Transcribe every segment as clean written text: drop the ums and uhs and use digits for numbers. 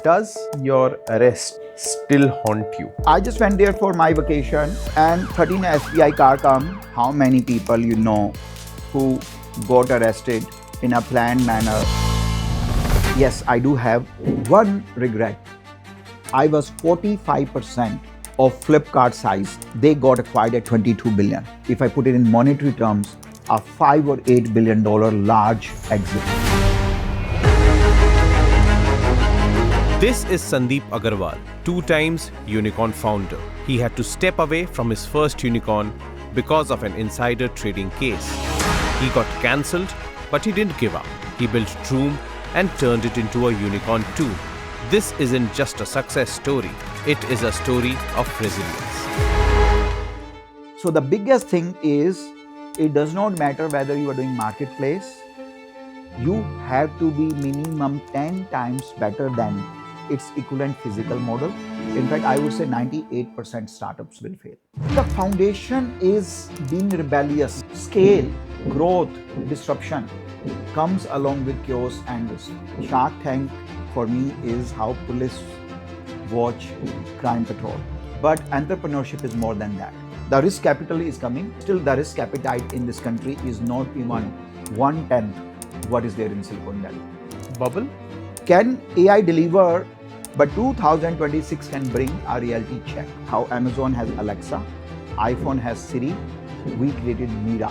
Does your arrest still haunt you? I just went there for my vacation and 13 SBI car come. How many people you know who got arrested in a planned manner? Yes, I do have one regret. I was 45% of Flipkart size. They got acquired at 22 billion. If I put it in monetary terms, a $5 or $8 billion large exit. This is Sandeep Aggarwal, 2 times unicorn founder. He had to step away from his first unicorn because of an insider trading case. He got cancelled, but he didn't give up. He built Droom and turned it into a unicorn too. This isn't just a success story, it is a story of resilience. So the biggest thing is, it does not matter whether you are doing marketplace, you have to be minimum 10 times better than its equivalent physical model. In fact, I would say 98% startups will fail. The foundation is being rebellious. Scale, growth, disruption comes along with chaos and risk. Shark Tank for me is how police watch crime patrol. But entrepreneurship is more than that. The risk capital is coming. Still, the risk appetite in this country is not even 1/10 what is there in Silicon Valley. Bubble? Can AI deliver? But 2026 can bring a reality check. How Amazon has Alexa, iPhone has Siri, we created Mira.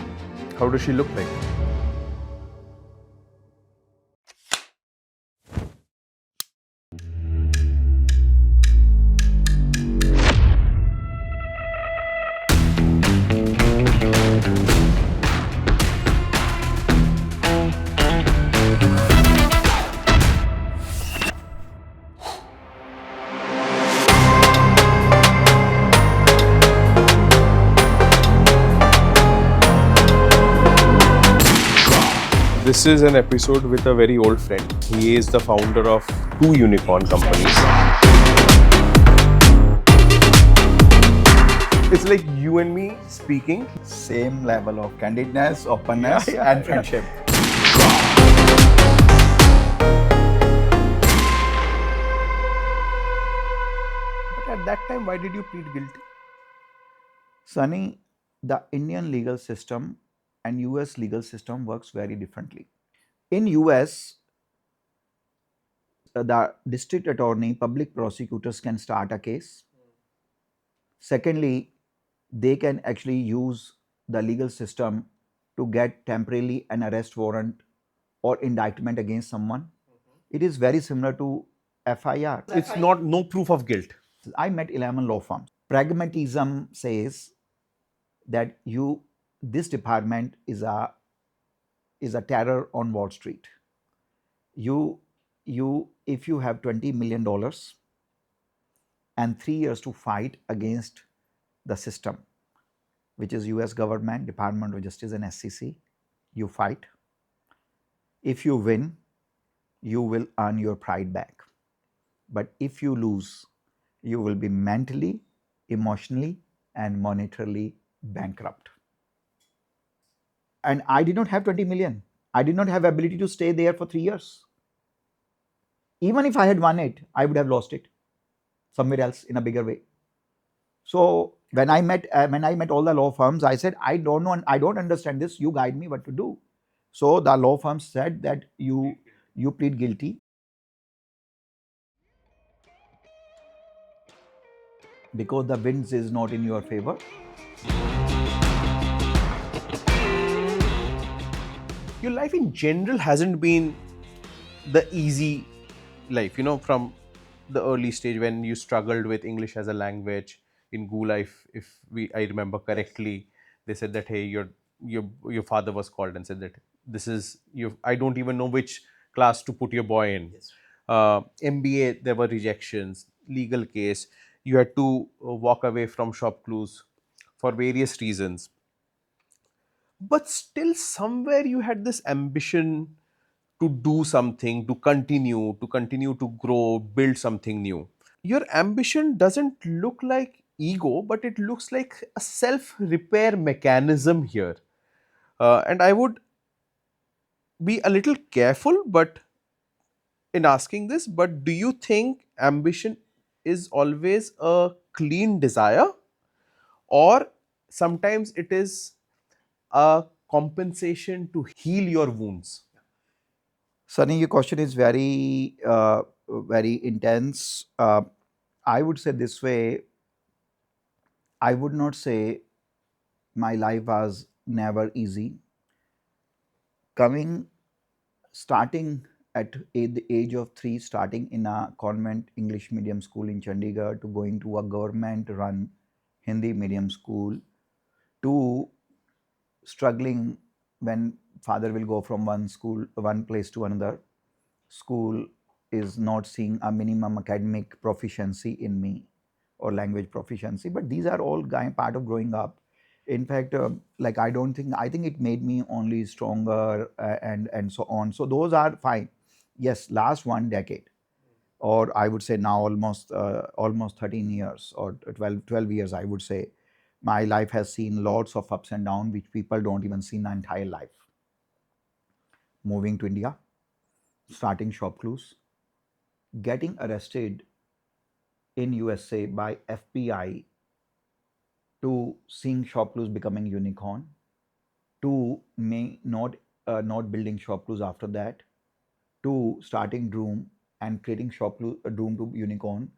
How does she look like? This is an episode with a very old friend. He is the founder of 2 unicorn companies. It's like you and me speaking. Same level of candidness, openness, and friendship. But at that time, why did you plead guilty? Sunny, the Indian legal system and US legal system works very differently. In US, the district attorney, public prosecutors can start a case. Secondly, they can actually use the legal system to get temporarily an arrest warrant or indictment against someone. It is very similar to FIR. It's not no proof of guilt. I met 11 law firms. Pragmatism says that this department is a terror on Wall Street. If you have $20 million and 3 years to fight against the system, which is US government, Department of Justice and SEC, you fight. If you win, you will earn your pride back. But if you lose, you will be mentally, emotionally, and monetarily bankrupt. And I did not have 20 million. I did not have ability to stay there for 3 years. Even if I had won it, I would have lost it somewhere else in a bigger way. So when I met all the law firms, I said, I don't know, I don't understand this. You guide me what to do. So the law firms said that you plead guilty because the winds is not in your favor. Your life in general hasn't been the easy life, from the early stage when you struggled with English as a language in Goo Life. I remember correctly, they said that, hey, your father was called and said that this is you. I don't even know which class to put your boy in. Yes. MBA, there were rejections, legal case. You had to walk away from ShopClues for various reasons. But still, somewhere you had this ambition to do something, to continue to grow, build something new. Your ambition doesn't look like ego, but it looks like a self repair mechanism here. And I would be a little careful, but in asking this, but do you think ambition is always a clean desire, or sometimes it is a compensation to heal your wounds? Sunny, your question is very intense. I would say this way. I would not say my life was never easy. Coming, starting at the age of 3, starting in a convent English medium school in Chandigarh to going to a government-run Hindi medium school, to struggling when father will go from one place to another. School is not seeing a minimum academic proficiency in me or language proficiency, but these are all part of growing up. In fact, like I think it made me only stronger, and so on. So those are fine. Yes, last 1 decade, or I would say now almost 13 years or 12 years, I would say, my life has seen lots of ups and downs which people don't even see in their entire life. Moving to India, starting ShopClues, getting arrested in USA by FBI, to seeing ShopClues becoming unicorn, to may not building ShopClues after that, to starting Droom and creating ShopClues Droom to unicorn,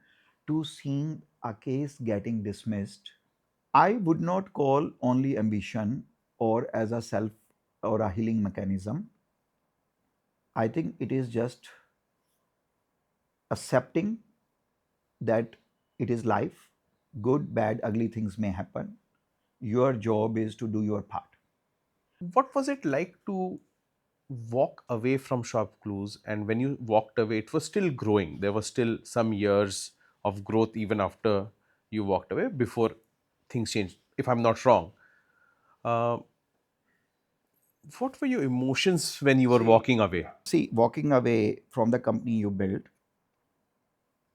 to seeing a case getting dismissed. I would not call only ambition or as a self or a healing mechanism. I think it is just accepting that it is life. Good, bad, ugly things may happen. Your job is to do your part. What was it like to walk away from Shop Clues? And when you walked away, it was still growing. There was still some years of growth even after you walked away before things changed, if I'm not wrong. Uh, what were your emotions when you were walking away? See, walking away from the company you built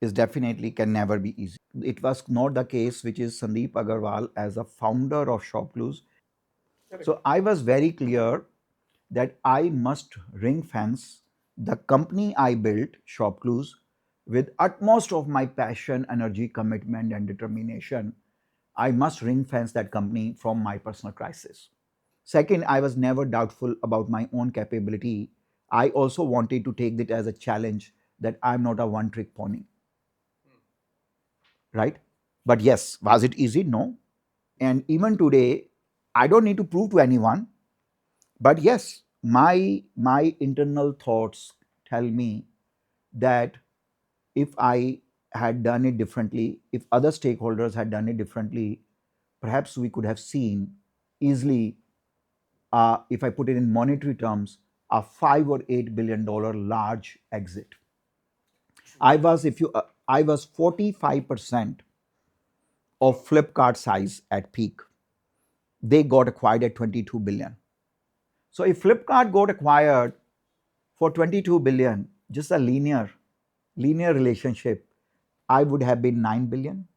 is definitely can never be easy. It was not the case, which is Sandeep Aggarwal as a founder of ShopClues. So I was very clear that I must ring fence the company I built, ShopClues, with utmost of my passion, energy, commitment, and determination. I must ring fence that company from my personal crisis. Second, I was never doubtful about my own capability. I also wanted to take it as a challenge that I'm not a one trick pony, right? But yes, was it easy? No. And even today, I don't need to prove to anyone. But yes, my internal thoughts tell me that if I had done it differently, if other stakeholders had done it differently, perhaps we could have seen easily, if I put it in monetary terms, a $5 or $8 billion large exit. I was 45% of Flipkart size at peak. They got acquired at 22 billion. So if Flipkart got acquired for 22 billion, just a linear relationship, I would have been 9 billion.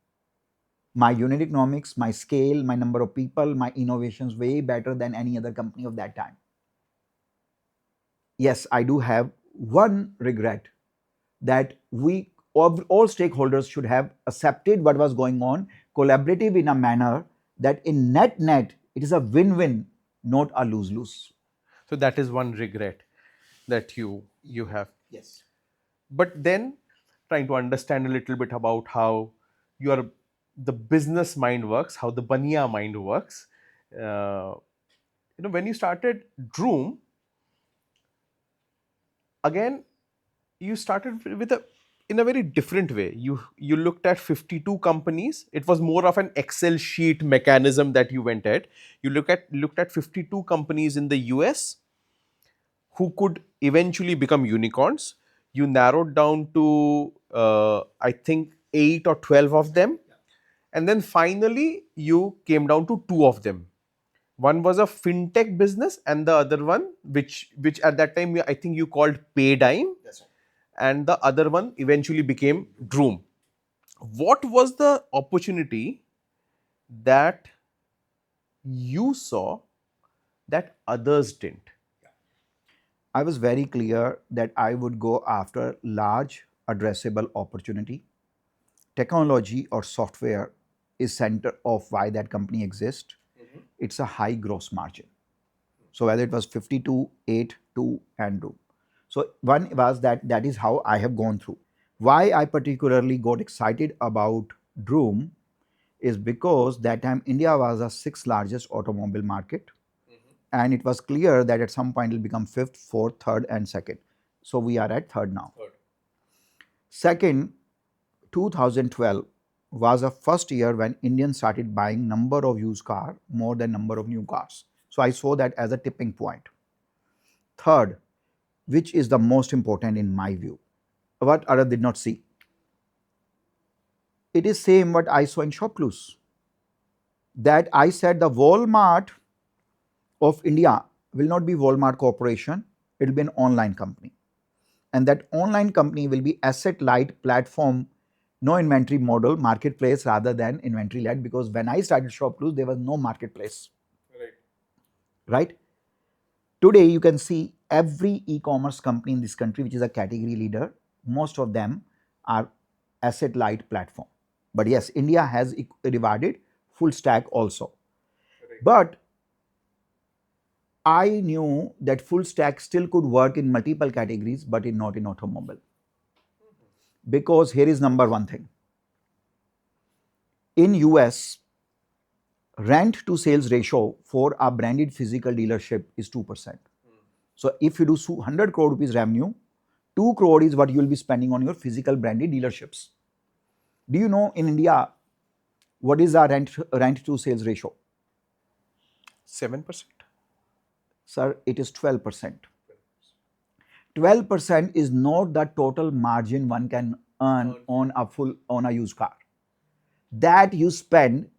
My unit economics, my scale, my number of people, my innovations way better than any other company of that time. Yes, I do have one regret, that we all stakeholders should have accepted what was going on, collaborative in a manner that in net it is a win-win, not a lose-lose. So that is one regret that you have. But then trying to understand a little bit about how your the business mind works, how the baniya mind works. Uh, when you started Droom, again you started with a in a very different way. You looked at 52 companies. It was more of an Excel sheet mechanism that you went at. You looked at 52 companies in the US who could eventually become unicorns. You narrowed down to I think 8 or 12 of them, and then finally you came down to two of them. One was a fintech business, and the other one, which at that time I think you called Paydime, and the other one eventually became Droom. What was the opportunity that you saw that others didn't? I was very clear that I would go after large addressable opportunity. Technology or software is center of why that company exists. It's a high gross margin. So whether it was 52, 8, 2, and 2. So one was that is how I have gone through. Why I particularly got excited about Droom is because that time India was the sixth largest automobile market, and it was clear that at some point it will become fifth, fourth, third, and second. So we are at third now. Second, 2012 was the first year when Indians started buying number of used car more than number of new cars. So I saw that as a tipping point. Third, which is the most important in my view, what others did not see. It is same what I saw in ShopClues. That I said the Walmart of India will not be Walmart Corporation, it will be an online company. And that online company will be asset light platform, no inventory model, marketplace rather than inventory led, because when I started ShopClues, there was no marketplace. Right? Today, you can see every e-commerce company in this country, which is a category leader, most of them are asset light platform. But yes, India has rewarded full stack also. But I knew that full stack still could work in multiple categories, but not in automobile. Because here is number one thing. In US, rent to sales ratio for a branded physical dealership is 2%. So if you do 100 crore rupees revenue, 2 crore is what you will be spending on your physical branded dealerships. Do you know in India what is our rent to sales ratio? 7%. Sir, it is 12%. 12% is not the total margin one can earn on a used car. That you spend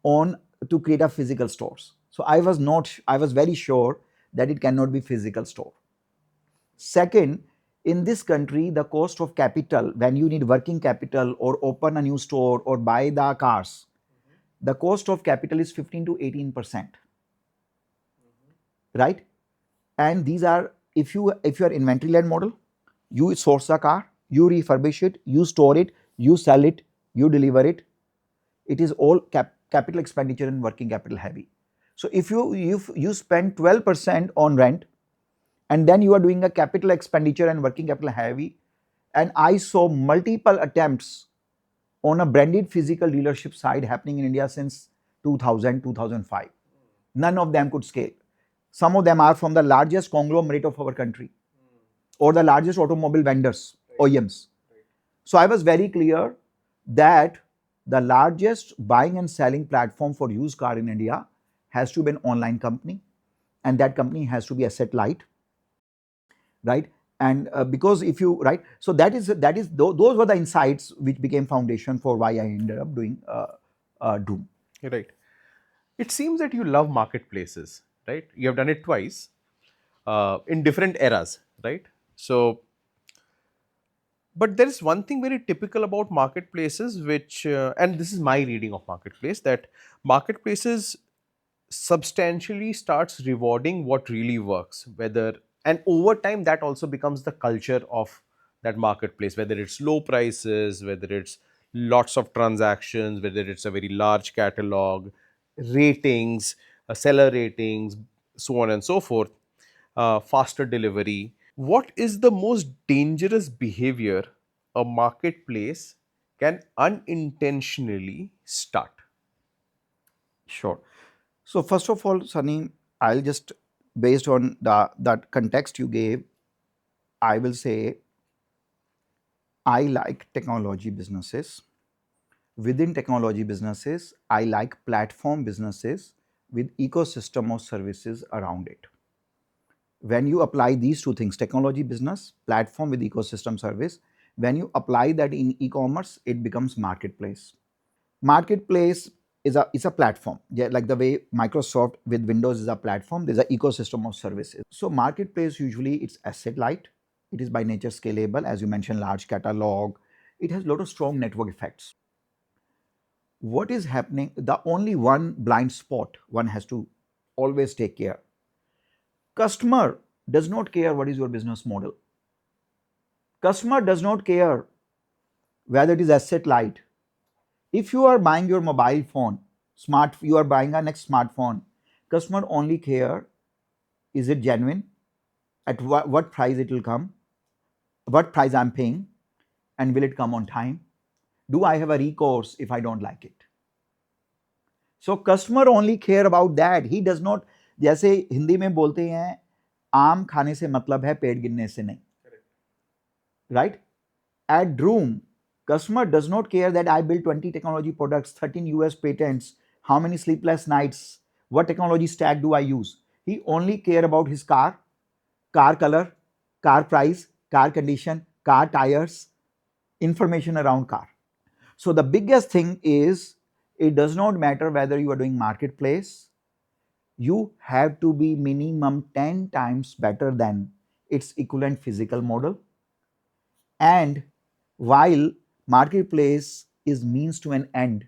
on to create a physical stores. So I was very sure that it cannot be physical store. Second, in this country, the cost of capital, when you need working capital or open a new store or buy the cars, the cost of capital is 15 to 18%. Right? And these are, if you are inventory led model, you source a car, you refurbish it, you store it, you sell it, you deliver it. It is all capital expenditure and working capital heavy. So if you spend 12% on rent, and then you are doing a capital expenditure and working capital heavy, and I saw multiple attempts on a branded physical dealership side happening in India since 2000, 2005. None of them could scale. Some of them are from the largest conglomerate of our country or the largest automobile vendors, OEMs. So I was very clear that the largest buying and selling platform for used car in India has to be an online company, and that company has to be asset light, right? And because if you so those were the insights which became foundation for why I ended up doing Droom. Right. It seems that you love marketplaces, right? You have done it twice in different eras, right? So, but there is one thing very typical about marketplaces, which, and this is my reading of marketplace, that marketplaces substantially starts rewarding what really works, whether, and over time that also becomes the culture of that marketplace, whether it's low prices, whether it's lots of transactions, whether it's a very large catalog, ratings, seller ratings, so on and so forth, faster delivery. What is the most dangerous behavior a marketplace can unintentionally start? Sure. So first of all, Sunny, I'll just, based on that context you gave, I will say I like technology businesses. Within technology businesses, I like platform businesses with ecosystem of services around it. When you apply these two things, technology business, platform with ecosystem service, when you apply that in e-commerce, it becomes marketplace. Marketplace is a platform. Yeah, like the way Microsoft with Windows is a platform, there's an ecosystem of services. So marketplace usually it's asset light. It is by nature scalable, as you mentioned, large catalog. It has a lot of strong network effects. What is happening? The only one blind spot one has to always take care. Customer does not care what is your business model. Customer does not care whether it is asset light. If you are buying your mobile phone, you are buying a next smartphone, customer only care, is it genuine, at what price it will come, what price I'm paying, and will it come on time, do I have a recourse if I don't like it. So customer only care about that. He does not, जैसे हिंदी में बोलते हैं आम खाने से मतलब है पेट गिनने से नहीं, right? At Droom, customer does not care that I built 20 technology products, 13 US patents, how many sleepless nights, what technology stack do I use. He only care about his car color, car price, car condition, car tires, information around car. So the biggest thing is, it does not matter whether you are doing marketplace, you have to be minimum 10 times better than its equivalent physical model. And while marketplace is means to an end,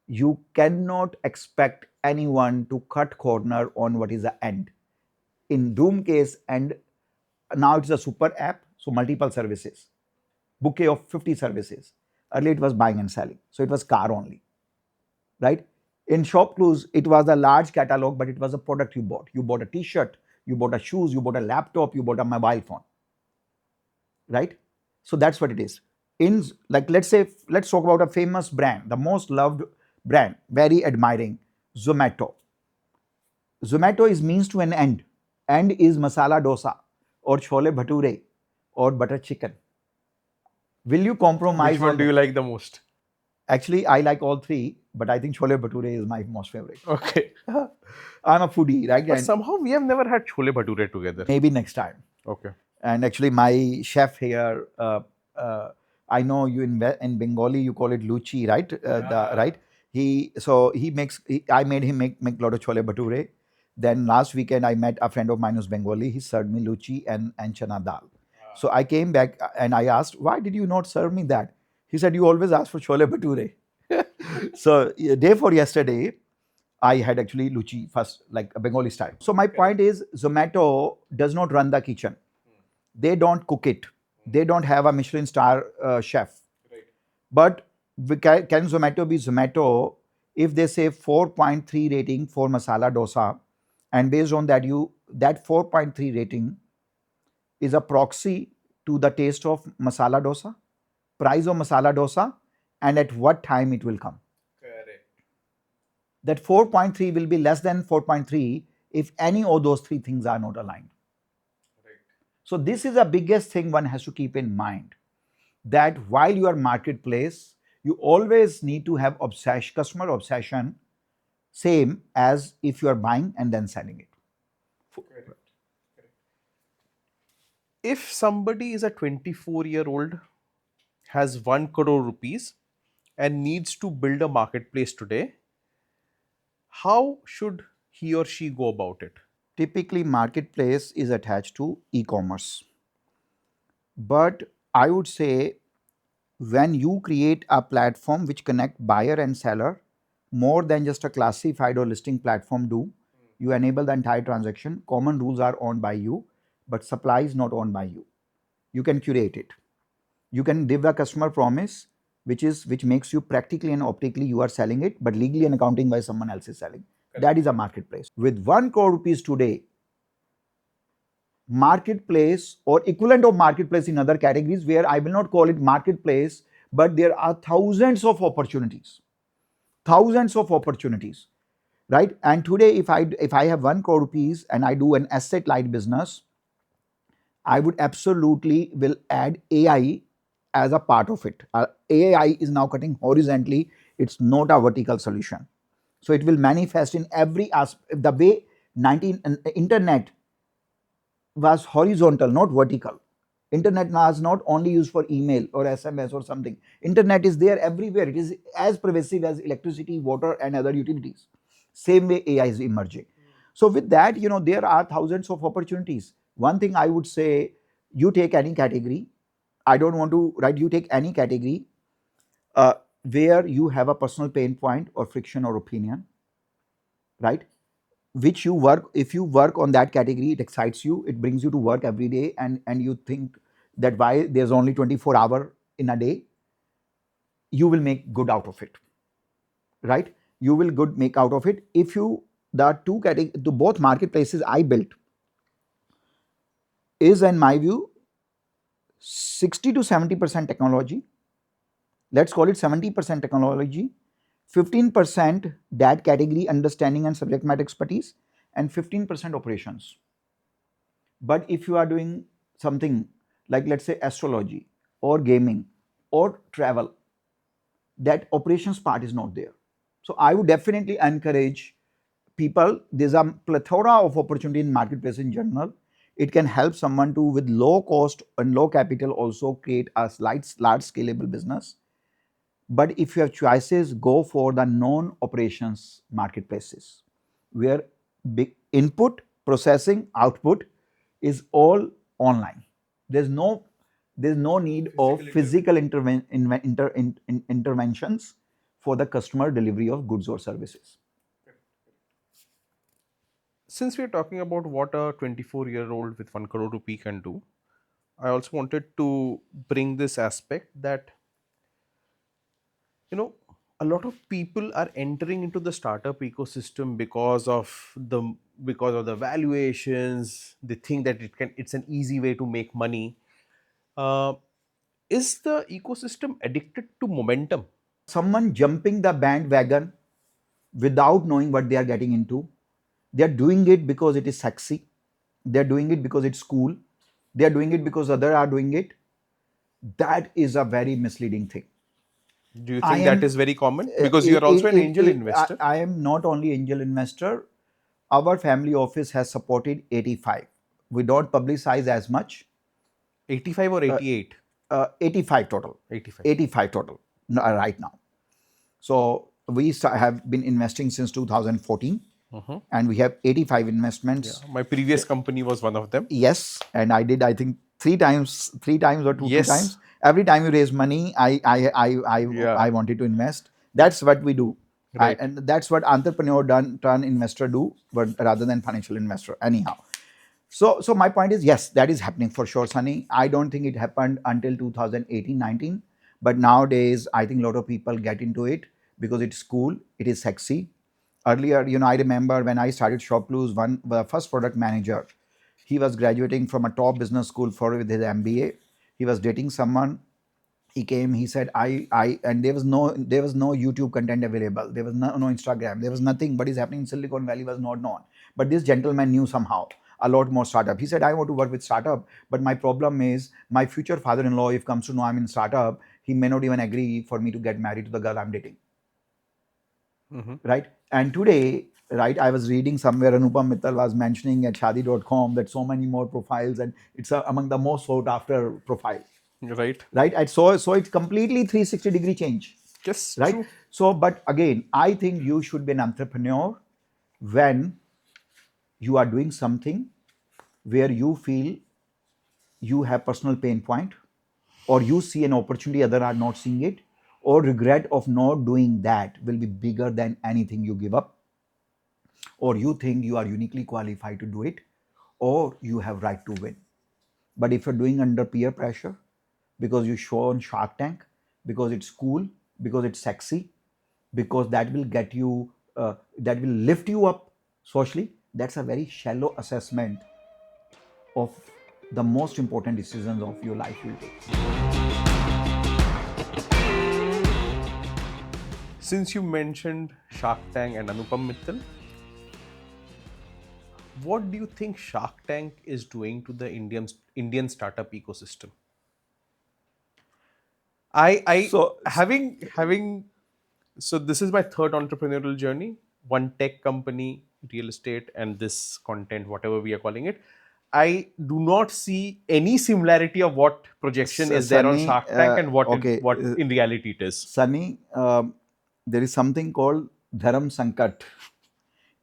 you cannot expect anyone to cut corner on what is the end. In Droom case, and now it's a super app, so multiple services, bouquet of 50 services. Earlier it was buying and selling, so it was car only, right? In ShopClues, it was a large catalog, but it was a product you bought. You bought a t-shirt, you bought a shoes, you bought a laptop, you bought a mobile phone, right? So that's what it is. In, like, let's talk about a famous brand, the most loved brand, very admiring, Zomato. Zomato is means to an end. End is masala dosa or chole bhature or butter chicken. Will you compromise? Which one do you like the most? Actually, I like all three, but I think chole bhature is my most favorite. Okay. I'm a foodie, right? But somehow we have never had chole bhature together. Maybe next time. Okay. And actually, my chef here, I know you in Bengali you call it luchi, right? Right. I made him make a lot of chole bhature. Then last weekend I met a friend of mine who's Bengali. He served me luchi and chana dal. So I came back and I asked, why did you not serve me that? He said, you always ask for chole bhature. So day for yesterday, I had actually luchi first, like a Bengali style. So my point is, Zomato does not run the kitchen. They don't cook it. They don't have a Michelin star chef. Right. But can Zomato be Zomato if they say 4.3 rating for masala dosa, and based on that that 4.3 rating is a proxy to the taste of masala dosa, price of masala dosa, and at what time it will come. Correct. That 4.3 will be less than 4.3 if any of those three things are not aligned. So this is the biggest thing one has to keep in mind, that while you are marketplace, you always need to have customer obsession, same as if you are buying and then selling it. Correct. If somebody is a 24-year-old, has 1 crore rupees and needs to build a marketplace today, how should he or she go about it? Typically, marketplace is attached to e-commerce. But I would say, when you create a platform which connect buyer and seller more than just a classified or listing platform do, you enable the entire transaction. Common rules are owned by you, but supply is not owned by you. You can curate it. You can give the customer promise, which makes you practically and optically you are selling it, but legally and accounting wise someone else is selling. Correct. That is a marketplace. With 1 crore rupees today, marketplace or equivalent of marketplace in other categories, where I will not call it marketplace, but there are thousands of opportunities, right? And today, if I have 1 crore rupees and I do an asset light business, I would absolutely will add AI as a part of it. AI is now cutting horizontally. It's not a vertical solution. So it will manifest in every aspect. The way internet was horizontal, not vertical. Internet was not only used for email or SMS or something. Internet is there everywhere. It is as pervasive as electricity, water, and other utilities. Same way AI is emerging. So with that, there are thousands of opportunities. One thing I would say, you take any category. I don't want to write, you take any category where you have a personal pain point or friction or opinion, right? which you work, if you work on that category, it excites you, it brings you to work every day, and you think that why there's only 24 hour in a day, you will make good out of it, right? You will good make out of it. If you, the two category, the both marketplaces I built is, in my view, 60 to 70% technology, let's call it 70% technology, 15% that category understanding and subject matter expertise, and 15% operations. But if you are doing something like, let's say, astrology or gaming or travel, that operations part is not there. So I would definitely encourage people. There's a plethora of opportunity in marketplace in general. It can help someone to, with low cost and low capital, also create a large scalable business. But if you have choices, go for the non-operations marketplaces, where big input, processing, output is all online. There's no need of physical interventions for the customer delivery of goods or services. Since we're talking about what a 24-year-old with 1 crore rupee can do, I also wanted to bring this aspect that, you know, a lot of people are entering into the startup ecosystem because of the valuations. They think that it's an easy way to make money. uh, is the ecosystem addicted to momentum? Someone jumping the bandwagon without knowing what they are getting into. They are doing it because it is sexy. They are doing it because it's cool. They are doing it because others are doing it. That is a very misleading thing. Do you I think that am, is very common because you are also an angel investor? I am not only angel investor. Our family office has supported 85. We don't publicize as much. 85 or 88? 85 total. 85. 85 total right now. So we have been investing since 2014, and we have 85 investments. My previous company was one of them. Yes, and I did, I think, three times or two Yes. times. Every time you raise money, I wanted to invest. That's what we do. Right. And that's what entrepreneur turn investor do, but rather than financial investor. Anyhow, so my point is, yes, that is happening for sure, Sunny. I don't think it happened until 2018, 19, but nowadays I think a lot of people get into it because it's cool, it is sexy. Earlier, I remember when I started ShopClues, the first product manager, he was graduating from a top business school with his MBA. He was dating someone. He came, he said, and there was no YouTube content available. There was no Instagram. There was nothing. What is happening in Silicon Valley was not known. But this gentleman knew somehow a lot more startup. He said, I want to work with startup, but my problem is my future father-in-law, if comes to know I'm in startup, he may not even agree for me to get married to the girl I'm dating. Right? And today, right, I was reading somewhere Anupam Mittal was mentioning at Shadi.com that so many more profiles, and it's among the most sought after profile. Right. Right? And so it's completely 360-degree change. Yes. Right? True. So, but again, I think you should be an entrepreneur when you are doing something where you feel you have personal pain point, or you see an opportunity others are not seeing it, or regret of not doing that will be bigger than anything you give up, or you think you are uniquely qualified to do it, or you have right to win. But if you're doing under peer pressure, because you show on Shark Tank, because it's cool, because it's sexy, because that will get you, that will lift you up socially, that's a very shallow assessment of the most important decisions of your life you take. Since you mentioned Shark Tank and Anupam Mittal, what do you think Shark Tank is doing to the Indian startup ecosystem? So So this is my third entrepreneurial journey. One tech company, real estate, and this content, whatever we are calling it. I do not see any similarity of what projection is there on Sunny, Shark Tank and what okay, what in reality it is. Sunny, there is something called Dharam Sankat,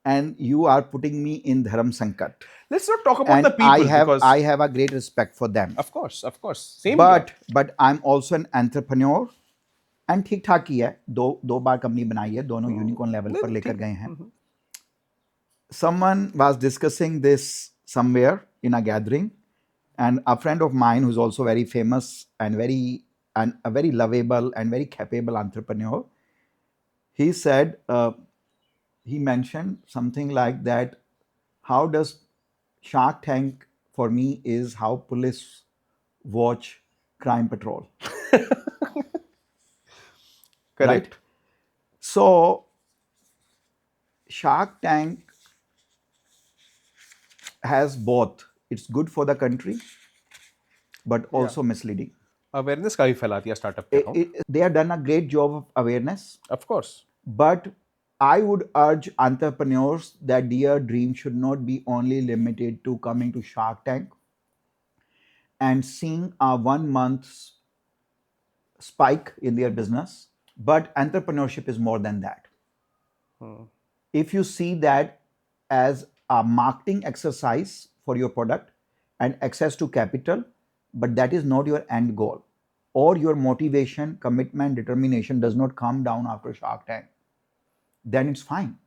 and you are putting me in Dharam Sankat. Let's not talk about And the people because I have a great respect for them. of course, same here. But I'm also an entrepreneur, and ठीक ठाक ही है, दो बार company बनाई है, दोनों unicorn level पर लेकर गए हैं. someone was discussing this somewhere in a gathering, and a friend of mine who's also very famous and a very lovable and very capable entrepreneur, he said, he mentioned something like that, how does Shark Tank for me is how police watch Crime Patrol, right? Correct. So Shark Tank has both. It's good for the country, but Yeah. also misleading. Awareness काफी फैलाती है startup के around. They have done a great job of awareness, Of course. but I would urge entrepreneurs that their dream should not be only limited to coming to Shark Tank and seeing a 1 month spike in their business. But entrepreneurship is more than that. If you see that as a marketing exercise for your product and access to capital, but that is not your end goal, or your motivation, commitment, determination does not come down after Shark Tank, then it's fine.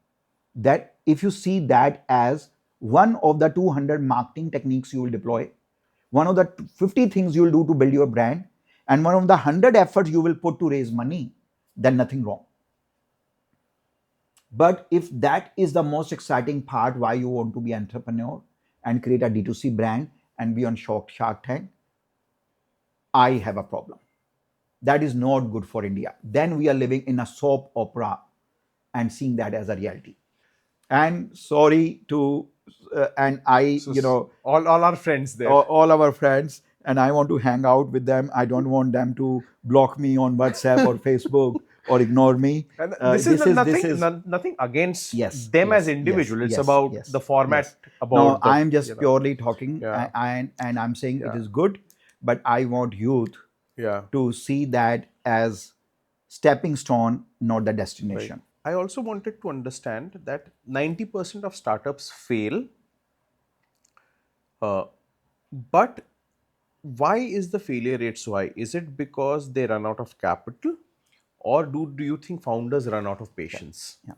That if you see that as one of the 200 marketing techniques you will deploy, one of the 50 things you will do to build your brand, and one of the 100 efforts you will put to raise money, then nothing wrong. But if that is the most exciting part, why you want to be entrepreneur and create a D2C brand and be on Shark Tank, I have a problem. That is not good for India. Then we are living in a soap opera and seeing that as a reality. And sorry to, and I, So all our friends there. all our friends, and I want to hang out with them. I don't want them to block me on WhatsApp or Facebook or ignore me. And this is nothing against Yes, them as yes, individual. yes, It's yes, about yes, the format, yes. No, about the I'm just purely talking, Yeah. and I'm saying it Yeah. is good, but I want youth Yeah. to see that as stepping stone, not the destination. I also wanted to understand that 90% of startups fail, but why is the failure rate so high? Is it because they run out of capital, or do you think founders run out of patience? Yeah.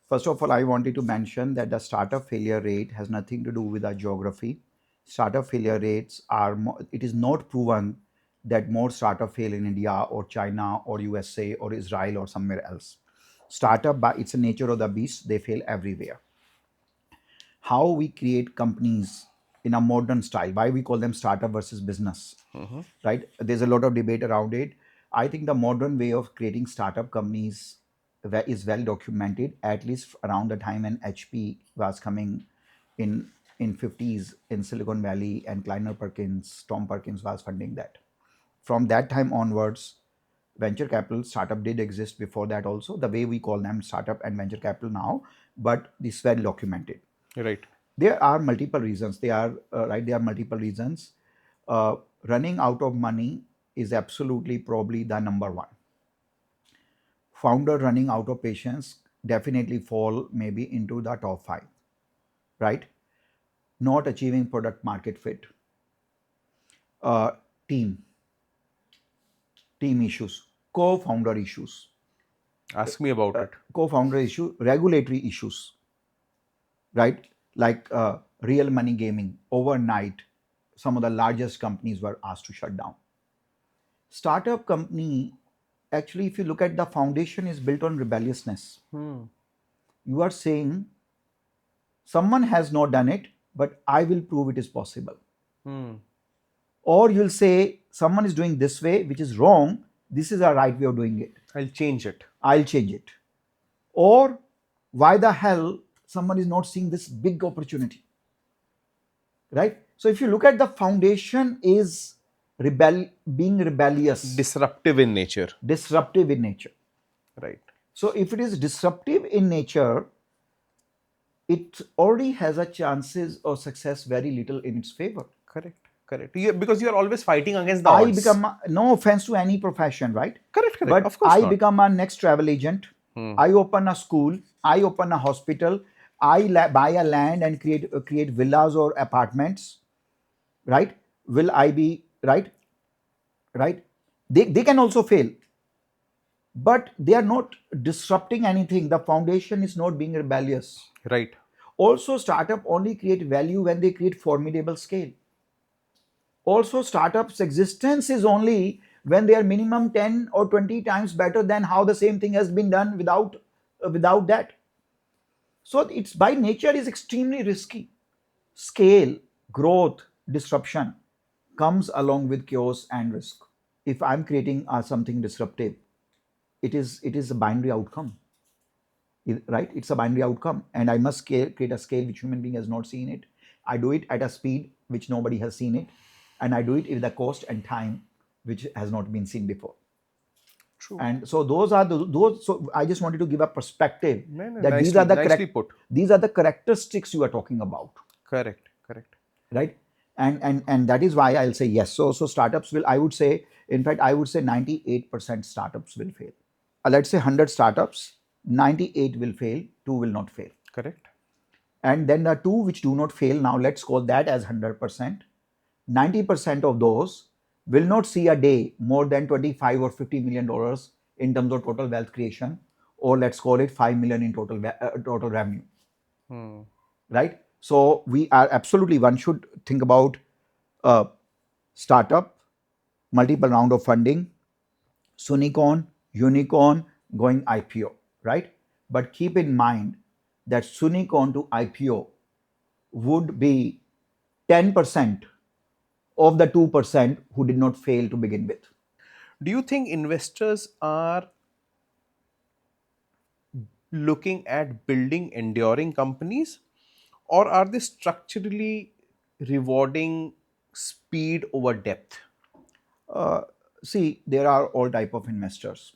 First of all, I wanted to mention that the startup failure rate has nothing to do with our geography. Startup failure rates are it is not proven that more startup fail in India or China or USA or Israel or somewhere else. Startup, by its nature of the beast, they fail everywhere. How we create companies in a modern style, why we call them startup versus business, right? There's a lot of debate around it. I think the modern way of creating startup companies is well documented, at least around the time when HP was coming in 50s in Silicon Valley, and Kleiner Perkins, Tom Perkins was funding that. From that time onwards, venture capital startup did exist before that also, the way we call them startup and venture capital now, but this is well documented. Right. There are multiple reasons. There are multiple reasons. Running out of money is absolutely probably the number one. Founder running out of patience definitely fall maybe into the top 5, right? Not achieving product market fit. uh, team team issues, co-founder issues, Ask me about it. co-founder issue, regulatory issues, right? Like real money gaming. Overnight, some of the largest companies were asked to shut down. Startup company, actually, if you look at the foundation, is built on rebelliousness. You are saying someone has not done it, but I will prove it is possible. Or you'll say someone is doing this way, which is wrong. This is a right way of doing it. I'll change it. I'll change it. Or why the hell someone is not seeing this big opportunity, right? So if you look at the foundation is being rebellious, Disruptive in nature. disruptive in nature. Right. So if it is disruptive in nature, it already has a chances of success very little in its favor. Correct. Because you're always fighting against the odds. No offense to any profession, right? Correct. But Of course I not. become a next travel agent. I open a school. I open a hospital. I buy a land and create villas or apartments, right? Will I be right? Right? They can also fail, but they are not disrupting anything. The foundation is not being rebellious. Right. Also, startup only create value when they create formidable scale. Also, startups existence is only when they are minimum 10 or 20 times better than how the same thing has been done without that. So it's by nature is extremely risky. Scale, growth, disruption comes along with chaos and risk. If I'm creating something disruptive, it is a binary outcome, right? It's a binary outcome, and I must create a scale which human being has not seen it. I do it at a speed which nobody has seen it, and I do it with a cost and time which has not been seen before. True. And so those are those. So I just wanted to give a perspective No, no, that these are the nicely put. these are the characteristics you are talking about, Correct, correct. right? And that is why I'll say yes. So startups will, I would say, in fact, I would say 98% startups will fail. Let's say 100 startups, 98 will fail, 2 will not fail. Correct. And then the 2 which do not fail, now let's call that as 100%. 90% of those will not see a day more than 25 or 50 million dollars in terms of total wealth creation, or let's call it 5 million in total revenue. Hmm. Right? So we are absolutely, one should think about startup, multiple round of funding, unicorn, going IPO, right? But keep in mind that unicorn to IPO would be 10% of the 2% who did not fail to begin with. Do you think investors are looking at building enduring companies, or are they structurally rewarding speed over depth? Uh, See, there are all type of investors.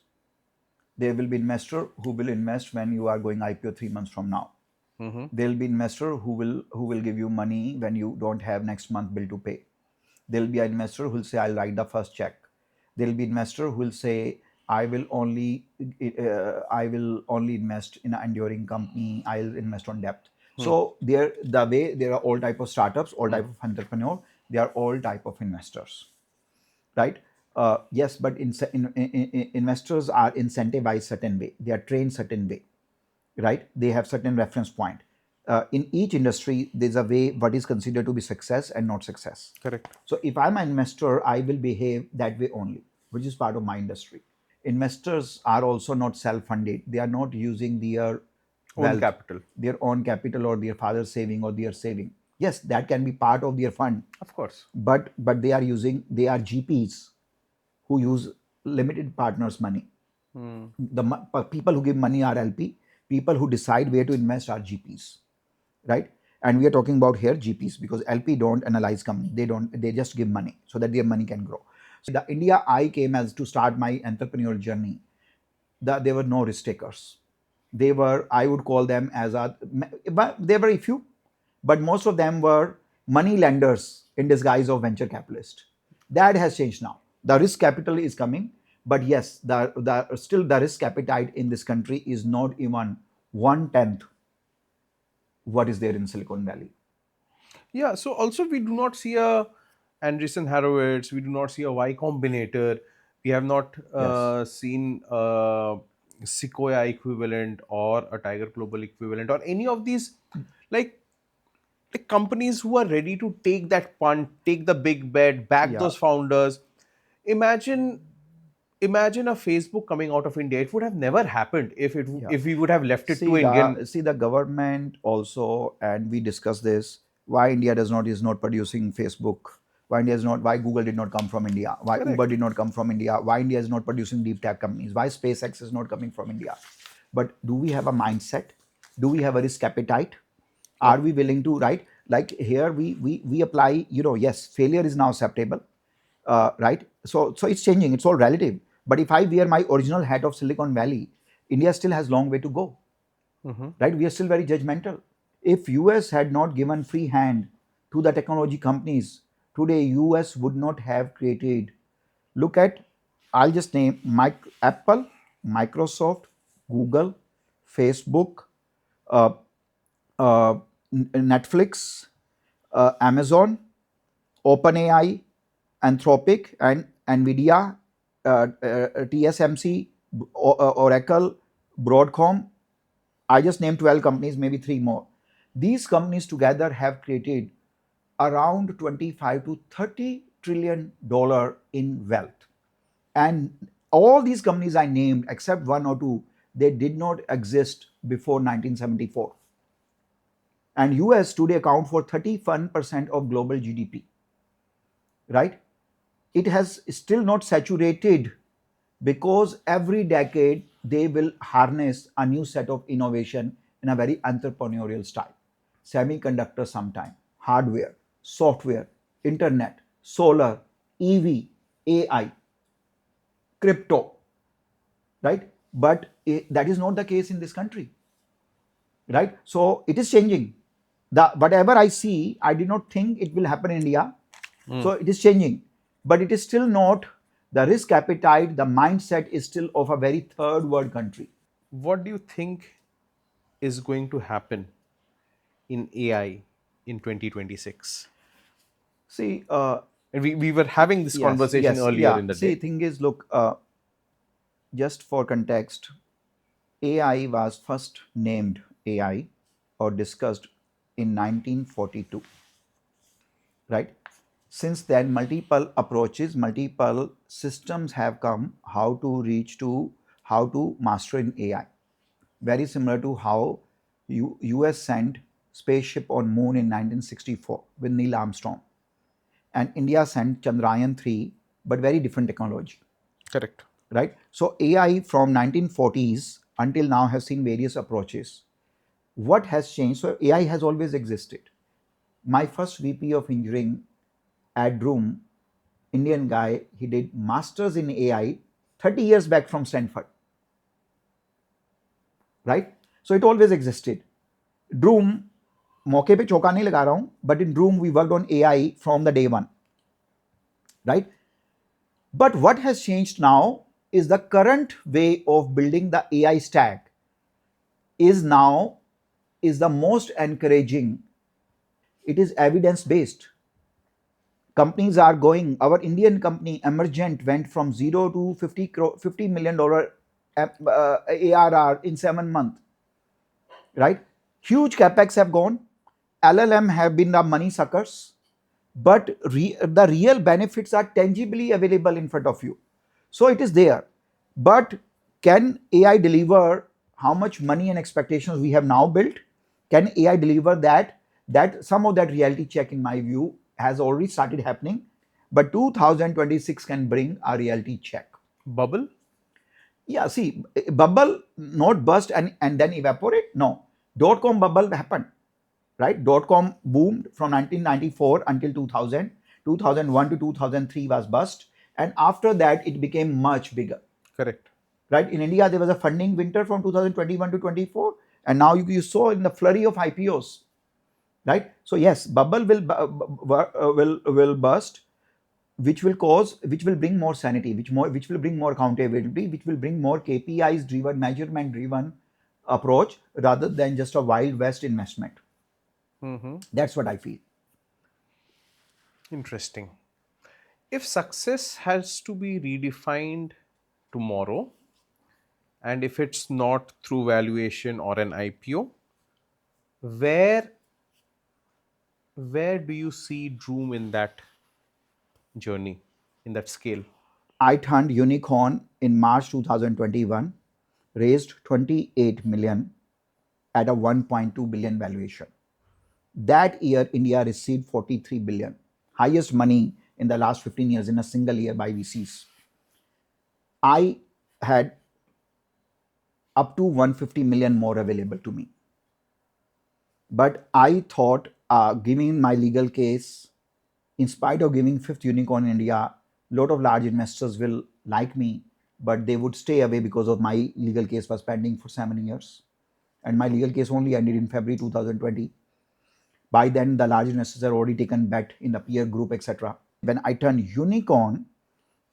There will be investor who will invest when you are going IPO 3 months from now. Mm-hmm. There will be investor who will give you money when you don't have next month bill to pay. There will be an investor who will say, I'll write the first check. There will be investor who will say, I will only invest in an enduring company. I'll invest on depth. So there are all type of startups, all type of entrepreneur. They are all type of investors, right? Yes, but investors are incentivized certain way. They are trained certain way, right? They have certain reference point. In each industry, there's a way what is considered to be success and not success. Correct. So if I'm an investor, I will behave that way only, which is part of my industry. Investors are also not self-funded. They are not using their Own wealth, capital. their own capital, or their father's saving, or their saving. Yes, that can be part of their fund, Of course. but they are GPs who use limited partners money. People who give money are LP. People who decide where to invest are GPs, right? And we are talking about here GPs because LP don't analyze company. They just give money so that their money can grow. So the India I came as to start my entrepreneurial journey, there were no risk takers. They were, I would call them as but they were a few, but most of them were money lenders in disguise of venture capitalist. That has changed now. The risk capital is coming, but yes, still the risk appetite in this country is not even 1/10 what is there in Silicon Valley. Yeah. So also we do not see a Andreessen Horowitz. We do not see a Y Combinator. We have not Yes. seen a Sequoia equivalent or a Tiger Global equivalent or any of these like companies who are ready to take that punt, take the big bet, back Yeah. those founders. Imagine imagine a Facebook coming out of India. It would have never happened Yeah. if we would have left it to See Indian. the government also, and we discussed this. Why India is not producing Facebook? Why Google did not come from India? Why Uber Correct. did not come from India? Why India is not producing deep tech companies? Why SpaceX is not coming from India? But do we have a mindset? Do we have a risk appetite? Are Yep. we willing to, right? Like here we apply, yes, failure is now acceptable, right? So it's changing. It's all relative. But if I wear my original hat of Silicon Valley, India still has long way to go, Mm-hmm. right? We are still very judgmental. If US had not given free hand to the technology companies, today US would not have created, look at, I'll just name Apple, Microsoft, Google, Facebook, uh, uh, Netflix, Amazon, OpenAI, Anthropic, and Nvidia, TSMC, Oracle, Broadcom. I just named 12 companies, maybe 3 more. These companies together have created around 25 to 30 trillion dollar in wealth. And all these companies I named, except one or two, they did not exist before 1974. And US today account for 31% of global GDP, right? It has still not saturated because every decade they will harness a new set of innovation in a very entrepreneurial style. Semiconductor sometime, hardware, software, internet, solar, EV, AI, crypto, right? But that is not the case in this country, right? So it is changing. The whatever I see, I did not think it will happen in India. So it is changing, but it is still not the risk appetite. The mindset is still of a very third world country. What do you think is going to happen in AI in 2026? See, And we were having this yes, conversation yes, earlier yeah. in the See, day. thing is, look, just for context, AI was first named AI or discussed in 1942, right? Since then, multiple approaches, multiple systems have come how to reach to how to master in AI. Very similar to how US sent spaceship on moon in 1964 with Neil Armstrong, and India sent Chandrayaan 3, but very different technology, Correct. right? So AI from 1940s until now has seen various approaches. What has changed? So AI has always existed. My first VP of engineering at Droom, Indian guy, he did masters in AI 30 years back from Stanford, right? So it always existed. Droom, मौके पे चौका नहीं लगा रहा हूं, but in Droom we worked on AI from the day one, right? But what has changed now is the current way of building the AI stack is now is the most encouraging. It is evidence based. Companies are going. Our Indian company Emergent went from zero to $50 million ARR in 7 months, right? Huge capex have gone. LLM have been the money suckers, but the real benefits are tangibly available in front of you. So it is there. But can AI deliver how much money and expectations we have now built? Can AI deliver that? That some of that reality check, in my view, has already started happening. But 2026 can bring a reality check. Bubble? Yeah, see, bubble not burst and then evaporate. No, dot-com bubble happened, right? Dot-com boomed from 1994 until 2000. 2001 to 2003 was bust, and after that it became much bigger, Correct. right? In India, there was a funding winter from 2021 to 24, and now you saw in the flurry of IPOs, right? So yes, bubble will burst, which will bring more sanity, which will bring more accountability, which will bring more KPIs driven, measurement driven approach rather than just a wild west investment. That's what I feel. Interesting. If success has to be redefined tomorrow, and if it's not through valuation or an IPO, where where do you see Droom in that journey, in that scale? I turned unicorn in March 2021, raised 28 million at a 1.2 billion valuation. That year, India received 43 billion, highest money in the last 15 years in a single year by VCs. I had up to 150 million more available to me. But I thought, giving my legal case, in spite of giving fifth unicorn in India, a lot of large investors will like me, but they would stay away because of my legal case was pending for 7 years. And my legal case only ended in February 2020. By then, the large investors had already taken bet in the peer group, etc. When I turned unicorn,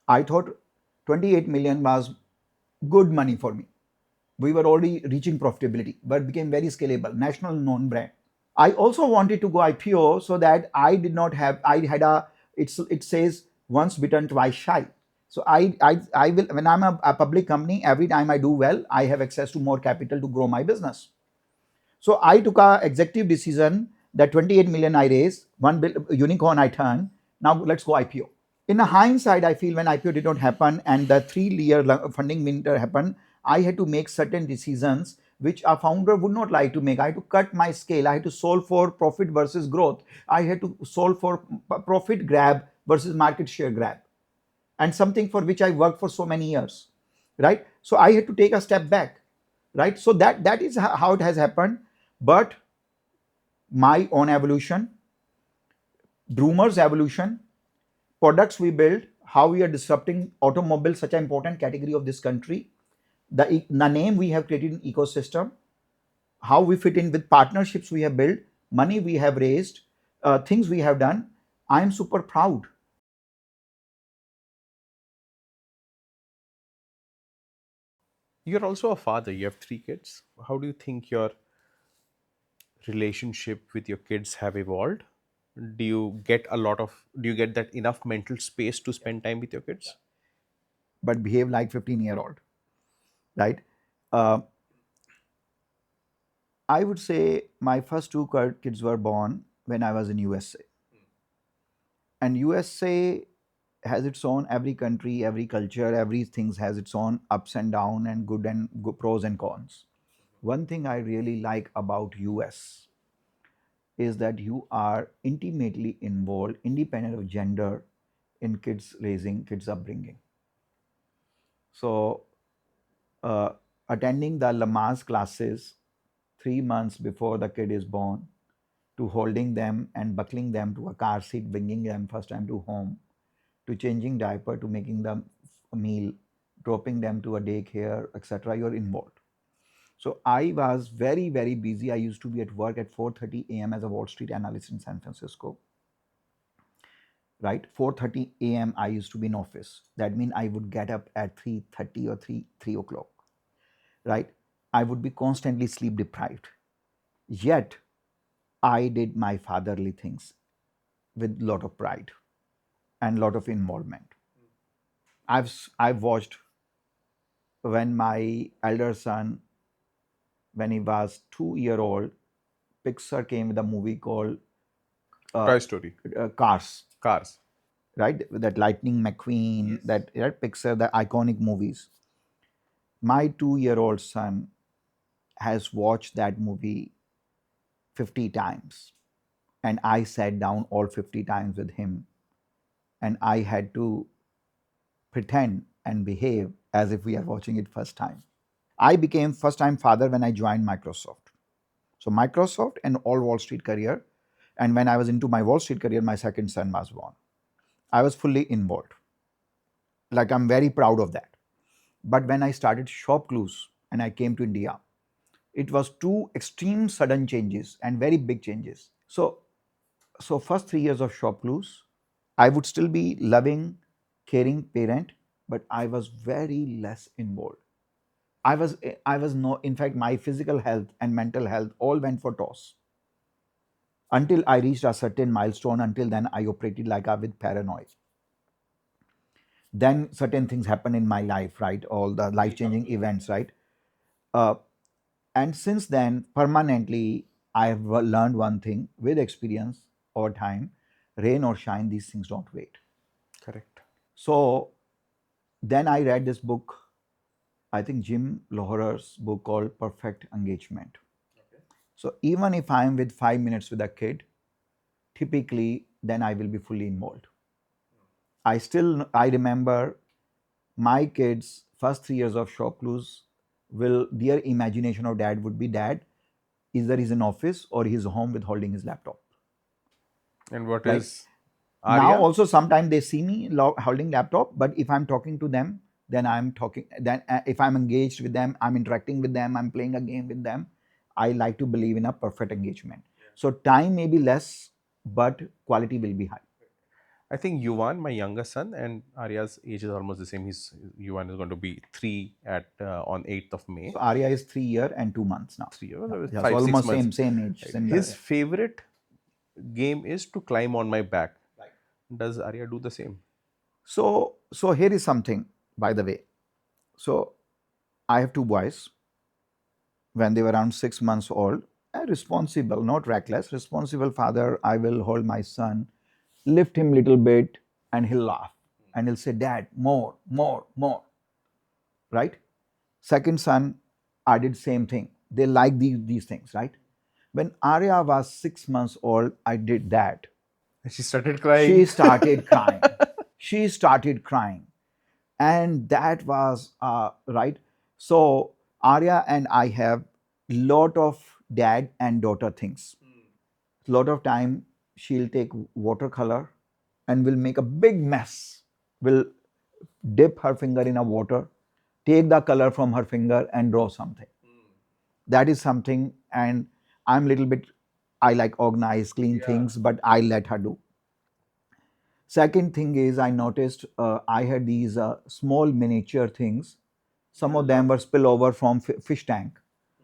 I thought 28 million was good money for me. We were already reaching profitability, but became very scalable, national known brand. I also wanted to go IPO so that I did not have, I had a, it says once bitten, twice shy. So I will, when I'm a public company, every time I do well, I have access to more capital to grow my business. So I took a executive decision that 28 million I raised, unicorn I turned. Now let's go IPO. In a hindsight, I feel when IPO did not happen and the 3-year funding winter happened, I had to make certain decisions which a founder would not like to make. I had to cut my scale. I had to solve for profit versus growth. I had to solve for profit grab versus market share grab, and something for which I worked for so many years, right? So I had to take a step back, right? So that is how it has happened. But my own evolution, Droomer's evolution, products we build, how we are disrupting automobile, such an important category of this country, the name we have created in ecosystem, how we fit in with partnerships we have built, money we have raised, things we have done. I am super proud. You're also a father. You have 3 kids. How do you think your relationship with your kids have evolved? Do you get that enough mental space to spend time with your kids? But behave like 15-year-old, right? Uh, I would say my first 2 kids were born when I was in USA. And USA has its own, every country, every culture, everything has its own ups and downs and good pros and cons. One thing I really like about US is that you are intimately involved, independent of gender, in kids raising, kids upbringing. So, uh, attending the Lamaze classes 3 months before the kid is born, to holding them and buckling them to a car seat, bringing them first time to home, to changing diaper, to making them a meal, dropping them to a daycare, etc. You're involved. So I was very, very busy. I used to be at work at 4:30 a.m. as a Wall Street analyst in San Francisco. Right, 4:30 a.m. I used to be in office. That means I would get up at 3:30 or 3 o'clock. Right, I would be constantly sleep deprived. Yet I did my fatherly things with a lot of pride and a lot of involvement. I've watched when my elder son, when he was 2 year old, Pixar came with a movie called uh, Toy Story. Cars, Cars. right? With that Lightning McQueen, that right, Pixar, the iconic movies. My 2 year old son has watched that movie 50 times. And I sat down all 50 times with him. And I had to pretend and behave as if we are watching it first time. I became first time father when I joined Microsoft. So Microsoft and all Wall Street career. And when I was into my Wall Street career, my second son was born. I was fully involved. Like, I'm very proud of that. But when I started ShopClues and I came to India, it was two extreme sudden changes and very big changes. So first 3 years of ShopClues, I would still be loving, caring parent, but I was very less involved. I was no, in fact, my physical health and mental health all went for toss until I reached a certain milestone. Until then, I operated like a with paranoia. Then certain things happen in my life, right? All the life-changing events, right? Uh, and since then, permanently, I have learned one thing with experience over time: rain or shine, these things don't wait. Correct. So then I read this book, I think Jim Lohorer's book called Perfect Engagement. So even if I'm with 5 minutes with a kid, typically then I will be fully involved. I remember my kids first 3 years of shop clues, will their imagination of dad would be dad either he's in office or he's home with holding his laptop, And what right? is Now Arya? also sometimes they see me holding laptop, but if I'm talking to them, then I'm talking, then if I'm engaged with them, I'm interacting with them, I'm playing a game with them, I like to believe in a perfect engagement. So time may be less, but quality will be high. I think Yuvan, my younger son, and Arya's age is almost the same. Yuvan is going to be 3 at on 8th of So May. Arya is 3 year and 2 months now. 3 years, Yeah, so 5 6 almost months. same age, Right. similar. His favorite game is to climb on my back. Does Arya do the same? So here is something, by the way. So I have two boys. When they were around 6 months old, A responsible, not reckless, responsible father. I will hold my son, lift him little bit, and he'll laugh and he'll say, "Dad, more, more, more." Right? Second son, I did same thing. They like these things, right? When Arya was 6 months old, I did that. She started She crying. started crying. She started crying, and that was right. So Arya and I have lot of dad and daughter things. Lot of time she'll take watercolor and will make a big mess. Will dip her finger in a water, take the color from her finger and draw something. That is something, and I'm little bit, I like organize, clean things, but I let her do. Second thing is I noticed I had these small miniature things. Some of them were spillover from fish tank,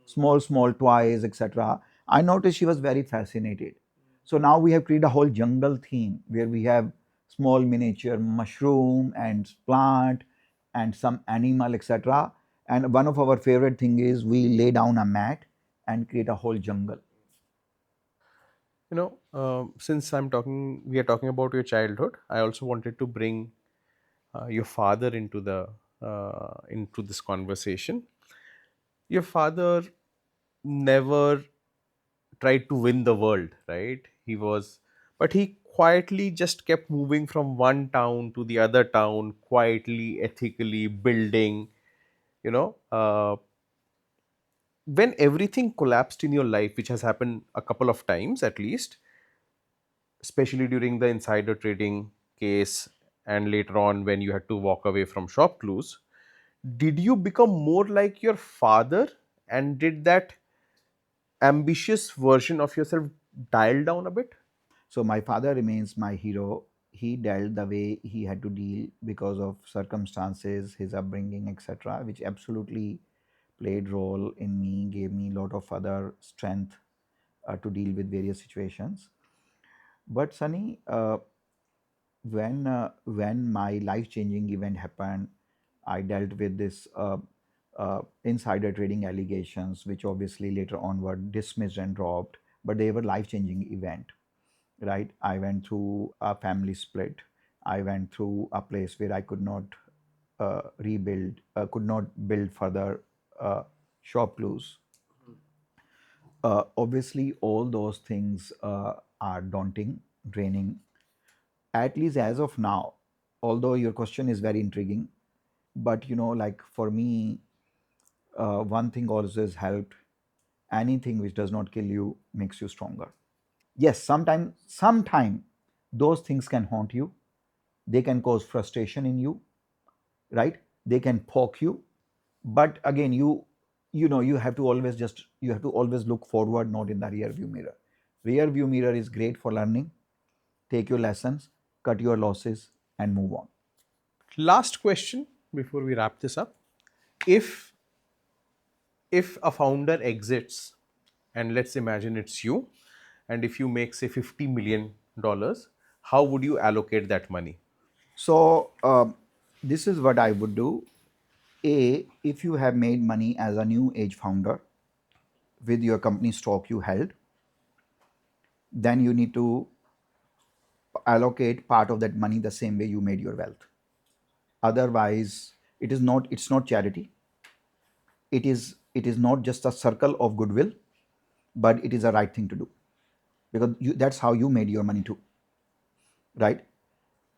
small toys, etc. I noticed she was very fascinated. So now we have created a whole jungle theme where we have small miniature mushroom and plant and some animal, etc. And one of our favorite thing is we lay down a mat and create a whole jungle. Since we are talking about your childhood, I also wanted to bring your father into this conversation. Your father never tried to win the world, right? But he quietly just kept moving from one town to the other town, quietly, ethically building. You know, when everything collapsed in your life, which has happened a couple of times at least, especially during the insider trading case, and later on when you had to walk away from shop clues, did you become more like your father, and did that ambitious version of yourself dial down a bit? So my father remains my hero. He dealt the way he had to deal because of circumstances, his upbringing, etc., which absolutely played role in me, gave me a lot of other strength to deal with various situations. But Sunny, when my life changing event happened, I dealt with this insider trading allegations, which obviously later on were dismissed and dropped, but they were life changing event. Right? I went through a family split. I went through a place where I could not rebuild, could not build further shop clues. Obviously, all those things are daunting, draining, at least as of now. Although your question is very intriguing, but like for me, one thing always helped. Anything which does not kill you makes you stronger. Yes, sometime those things can haunt you. They can cause frustration in you, right? They can poke you, but again, you have to always look forward, not in the rear view mirror. Rear view mirror is great for learning. Take your lessons, cut your losses, and move on. Last question before we wrap this up. If if a founder exits, and let's imagine it's you, and if you make say $50 million, how would you allocate that money? So this is what I would do. If you have made money as a new age founder with your company stock you held, then you need to allocate part of that money the same way you made your wealth. Otherwise, it's not charity. It is not just a circle of goodwill, but it is a right thing to do because that's how you made your money too, right?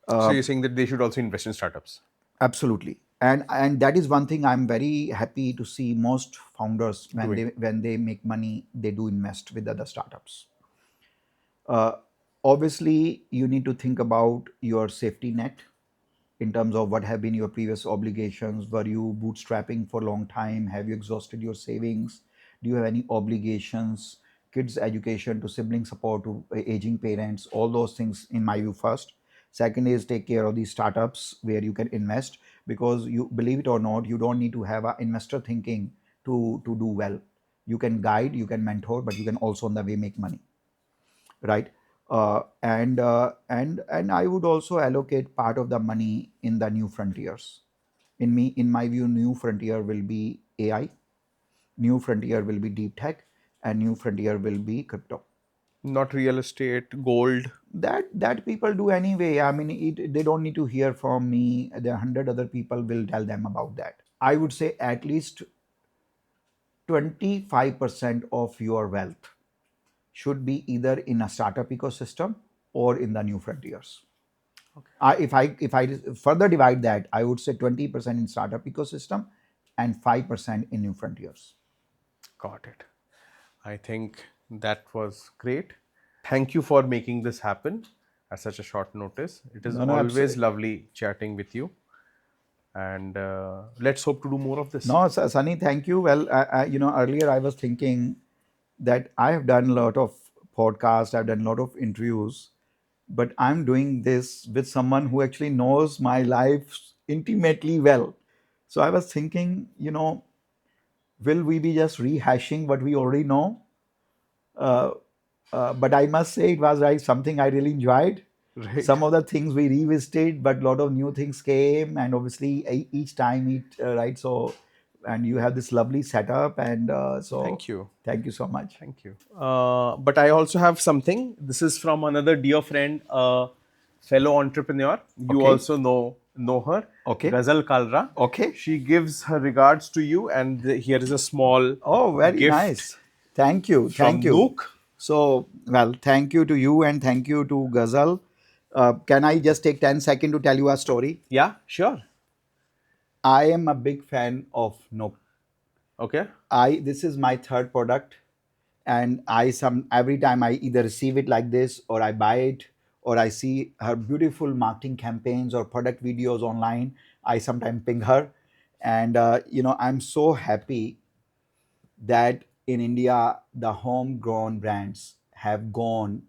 So Uh, you're saying that they should also invest in startups? Absolutely. And that is one thing I'm very happy to see most founders when Doing. they make money, they do invest with other startups. Uh, Obviously, you need to think about your safety net in terms of what have been your previous obligations. Were you bootstrapping for a long time? Have you exhausted your savings? Do you have any obligations? Kids' education to sibling support to aging parents, all those things in my view first. Second is take care of these startups where you can invest because you believe it or not, you don't need to have an investor thinking to do well. You can guide, you can mentor, but you can also on the way make money, right? And I would also allocate part of the money in the new frontiers. In my view, new frontier will be AI. New frontier will be deep tech, and new frontier will be crypto. Not real estate, gold. That people do anyway. I mean, they don't need to hear from me. There are 100 other people will tell them about that. I would say at least 25% of your wealth should be either in a startup ecosystem or in the new frontiers. If I further divide that, I would say 20% in startup ecosystem and 5% in new frontiers. Got it. I think that was great. Thank you for making this happen at such a short notice. It is No, no, always absolutely. lovely chatting with you. And let's hope to do more of this. No, Sunny, thank you. Well, earlier I was thinking that I have done a lot of podcasts, I've done a lot of interviews, but I'm doing this with someone who actually knows my life intimately well. So I was thinking, will we be just rehashing what we already know? Uh, but I must say it was something I really enjoyed. Right. Some of the things we revisited, but a lot of new things came, and obviously each time right. So, and you have this lovely setup, and Thank you. thank you so much. Thank you. But I also have something. This is from another dear friend, a fellow entrepreneur. You Okay. also know her. Okay. Ghazal Kalra. Okay. She gives her regards to you, and here is a small Oh, very gift nice. Thank you. from Thank you. Nook. So, well, thank you to you and thank you to Ghazal. Can I just take 10 seconds to tell you a story? Yeah, sure. I am a big fan of Nook. Okay. This is my third product, and every time I either receive it like this or I buy it or I see her beautiful marketing campaigns or product videos online, I sometimes ping her, and I'm so happy that in India the homegrown brands have gone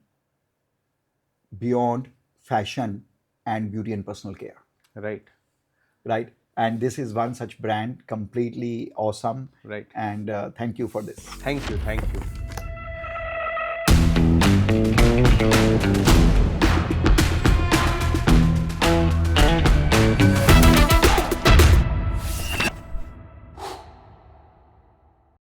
beyond fashion and beauty and personal care, Right. right? And this is one such brand, completely awesome. Right. And thank you for this. Thank you. Thank you.